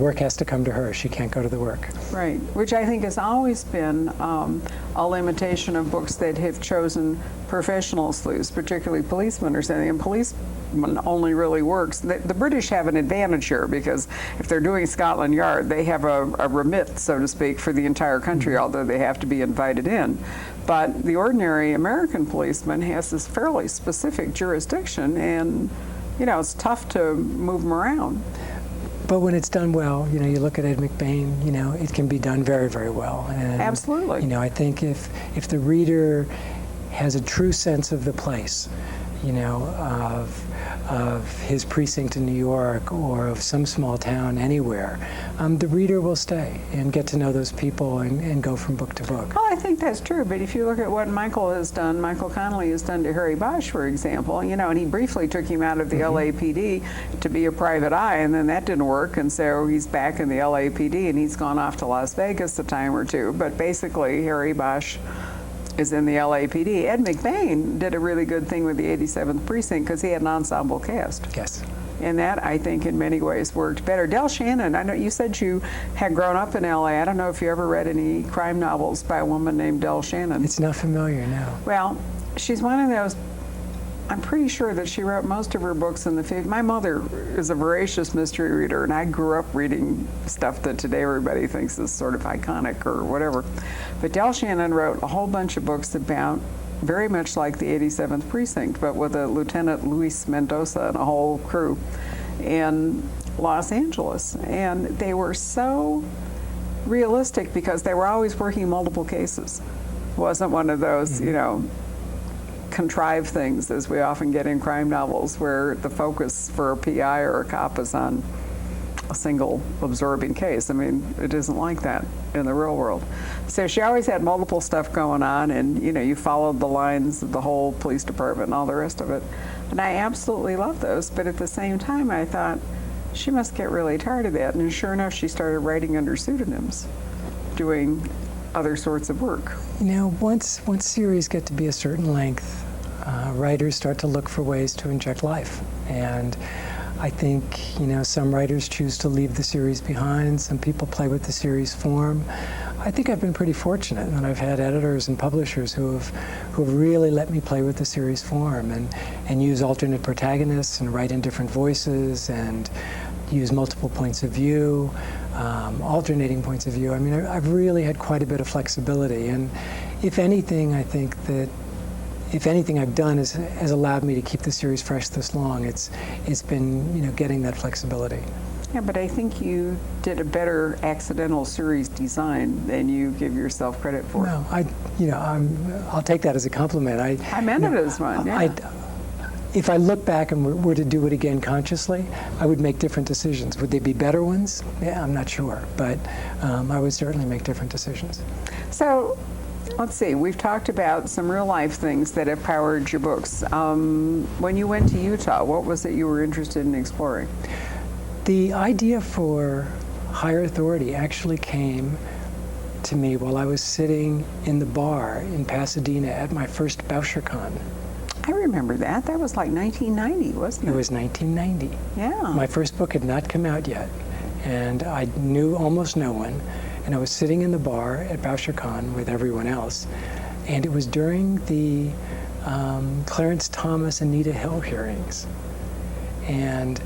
work has to come to her. She can't go to the work. Right, which I think has always been a limitation of books that have chosen professional sleuths, particularly policemen or something. And policemen only really works. The British have an advantage here because if they're doing Scotland Yard, they have a remit, so to speak, for the entire country, although they have to be invited in. But the ordinary American policeman has this fairly specific jurisdiction, and it's tough to move them around. But when it's done well, you look at Ed McBain, it can be done very, very well. And, absolutely. I think if the reader has a true sense of the place, of his precinct in New York or of some small town anywhere, the reader will stay and get to know those people and go from book to book. Well, I think that's true, but if you look at what Michael Connelly has done to Harry Bosch, for example, and he briefly took him out of the LAPD to be a private eye, and then that didn't work, and so he's back in the LAPD, and he's gone off to Las Vegas a time or two, but basically Harry Bosch is in the LAPD. Ed McBain did a really good thing with the 87th Precinct because he had an ensemble cast. Yes. And that, I think, in many ways worked better. Del Shannon, I know you said you had grown up in LA. I don't know if you ever read any crime novels by a woman named Del Shannon. It's not familiar, no. Well, she's one of those, I'm pretty sure that she wrote most of her books in the 50s. My mother is a voracious mystery reader, and I grew up reading stuff that today everybody thinks is sort of iconic or whatever. But Del Shannon wrote a whole bunch of books about very much like the 87th Precinct, but with a Lieutenant Luis Mendoza and a whole crew in Los Angeles. And they were so realistic because they were always working multiple cases. It wasn't one of those, contrived things as we often get in crime novels where the focus for a PI or a cop is on a single absorbing case. I mean, it isn't like that in the real world. So she always had multiple stuff going on, and you followed the lines of the whole police department and all the rest of it. And I absolutely love those, but at the same time I thought she must get really tired of that, and sure enough she started writing under pseudonyms, doing other sorts of work. Once series get to be a certain length, writers start to look for ways to inject life. And I think, some writers choose to leave the series behind. Some people play with the series form. I think I've been pretty fortunate, and I've had editors and publishers who have really let me play with the series form and use alternate protagonists and write in different voices and use multiple points of view, alternating points of view. I mean, I've really had quite a bit of flexibility, and if anything, I think that if anything I've done has allowed me to keep the series fresh this long. It's been getting that flexibility. Yeah, but I think you did a better accidental series design than you give yourself credit for. No, I'll take that as a compliment. I meant it as one. Yeah. If I look back and were to do it again consciously, I would make different decisions. Would they be better ones? Yeah, I'm not sure, but I would certainly make different decisions. So, let's see, we've talked about some real life things that have powered your books. When you went to Utah, what was it you were interested in exploring? The idea for Higher Authority actually came to me while I was sitting in the bar in Pasadena at my first BoucherCon. I remember that. That was like 1990, wasn't it? It was 1990. Yeah. My first book had not come out yet, and I knew almost no one. And I was sitting in the bar at BoucherCon with everyone else, and it was during the Clarence Thomas, Anita Hill hearings. And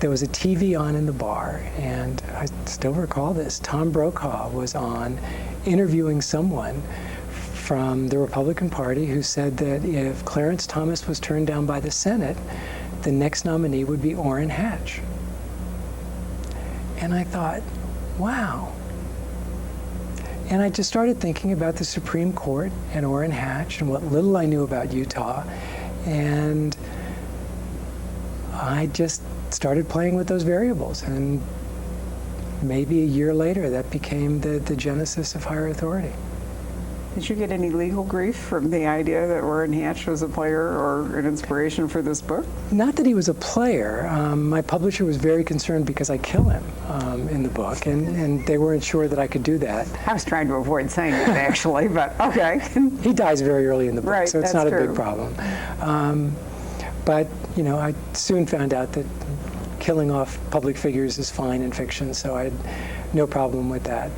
there was a TV on in the bar, and I still recall this. Tom Brokaw was on interviewing someone from the Republican Party who said that if Clarence Thomas was turned down by the Senate, the next nominee would be Orrin Hatch. And I thought, wow. And I just started thinking about the Supreme Court and Orrin Hatch and what little I knew about Utah. And I just started playing with those variables. And maybe a year later, that became the genesis of Higher Authority. Did you get any legal grief from the idea that Orrin Hatch was a player or an inspiration for this book? Not that he was a player. My publisher was very concerned because I kill him in the book, and they weren't sure that I could do that. I was trying to avoid saying it, actually, but okay. He dies very early in the book, right, so it's not a big problem. But, I soon found out that killing off public figures is fine in fiction, so I had no problem with that.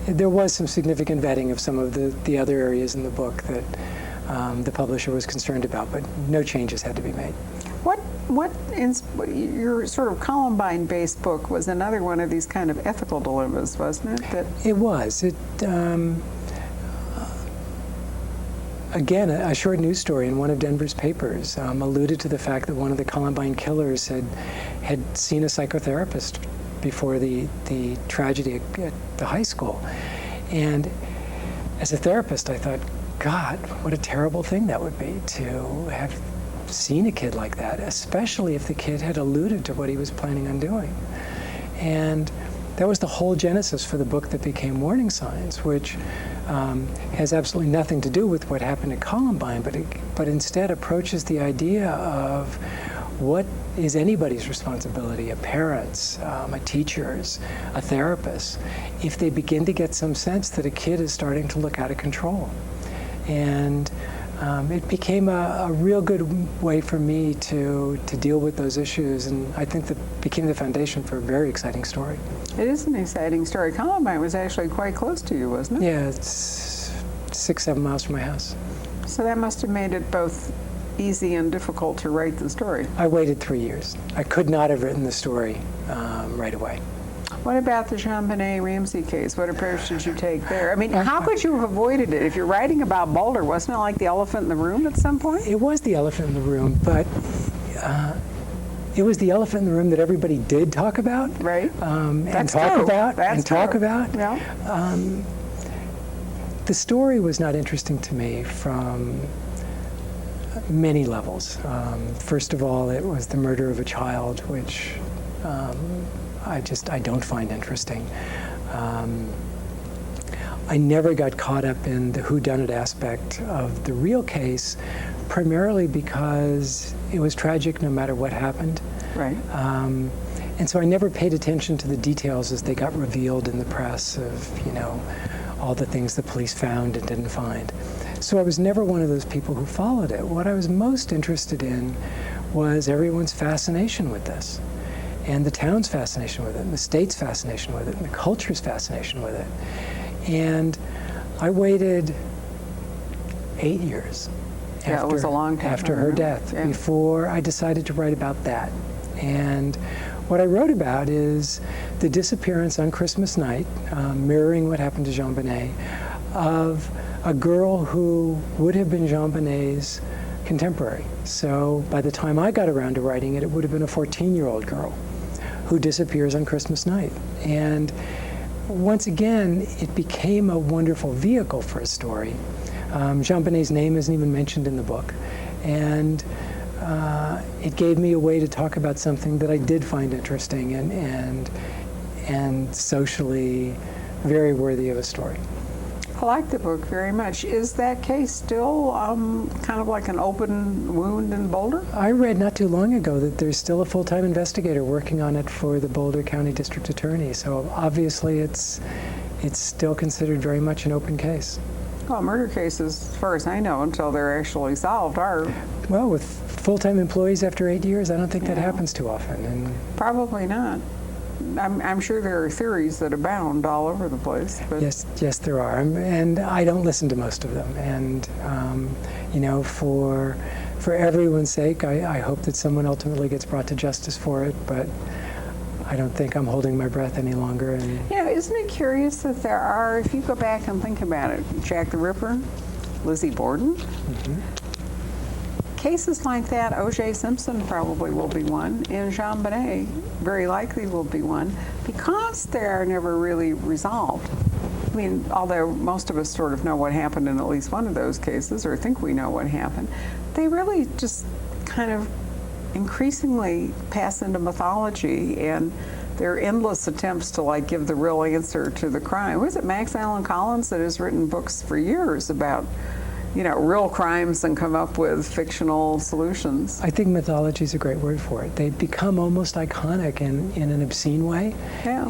There was some significant vetting of some of the other areas in the book that the publisher was concerned about, but no changes had to be made. Your sort of Columbine-based book was another one of these kind of ethical dilemmas, wasn't it? It was. Again, a short news story in one of Denver's papers alluded to the fact that one of the Columbine killers had seen a psychotherapist before the tragedy at the high school. And as a therapist, I thought, God, what a terrible thing that would be to have seen a kid like that, especially if the kid had alluded to what he was planning on doing. And that was the whole genesis for the book that became Warning Signs, which has absolutely nothing to do with what happened at Columbine, but instead approaches the idea of what is anybody's responsibility, a parent's, a teacher's, a therapist, if they begin to get some sense that a kid is starting to look out of control. And it became a real good way for me to deal with those issues, and I think that became the foundation for a very exciting story. It is an exciting story. Columbine was actually quite close to you, wasn't it? Yeah, it's 6-7 miles from my house. So that must have made it both easy and difficult to write the story. I waited 3 years. I could not have written the story right away. What about the JonBenet Ramsey case? What approach did you take there? I mean, how could you have avoided it? If you're writing about Boulder, wasn't it like the elephant in the room at some point? It was the elephant in the room, but it was the elephant in the room that everybody did talk about. Right. And talk about. Yeah. The story was not interesting to me from many levels. First of all, it was the murder of a child, which I don't find interesting. I never got caught up in the whodunit aspect of the real case, primarily because it was tragic no matter what happened. Right. And so I never paid attention to the details as they got revealed in the press of, all the things the police found and didn't find. So I was never one of those people who followed it. What I was most interested in was everyone's fascination with this, and the town's fascination with it, and the state's fascination with it, and the culture's fascination with it. And I waited 8 years Yeah, it was a long time. after her death Yeah. before I decided to write about that. And what I wrote about is the disappearance on Christmas night, mirroring what happened to JonBenet, of a girl who would have been JonBenet's contemporary. So by the time I got around to writing it, it would have been a 14-year-old girl who disappears on Christmas night. And once again, it became a wonderful vehicle for a story. JonBenet's name isn't even mentioned in the book. And it gave me a way to talk about something that I did find interesting and socially very worthy of a story. I like the book very much. Is that case still kind of like an open wound in Boulder? I read not too long ago that there's still a full-time investigator working on it for the Boulder County District Attorney. So obviously it's still considered very much an open case. Well, murder cases, as far as I know, until they're actually solved, are Well, with full-time employees after 8 years, I don't think that happens too often. And probably not. I'm sure there are theories that abound all over the place. But yes, there are, and I don't listen to most of them. And for everyone's sake, I hope that someone ultimately gets brought to justice for it. But I don't think I'm holding my breath any longer. And isn't it curious that there are, if you go back and think about it, Jack the Ripper, Lizzie Borden, cases like that, O.J. Simpson probably will be one, and JonBenet very likely will be one, because they are never really resolved. I mean, although most of us sort of know what happened in at least one of those cases, or think we know what happened, they really just kind of increasingly pass into mythology, and there are endless attempts to give the real answer to the crime. Was it Max Allan Collins that has written books for years about real crimes and come up with fictional solutions? I think mythology is a great word for it. They become almost iconic in an obscene way. Yeah.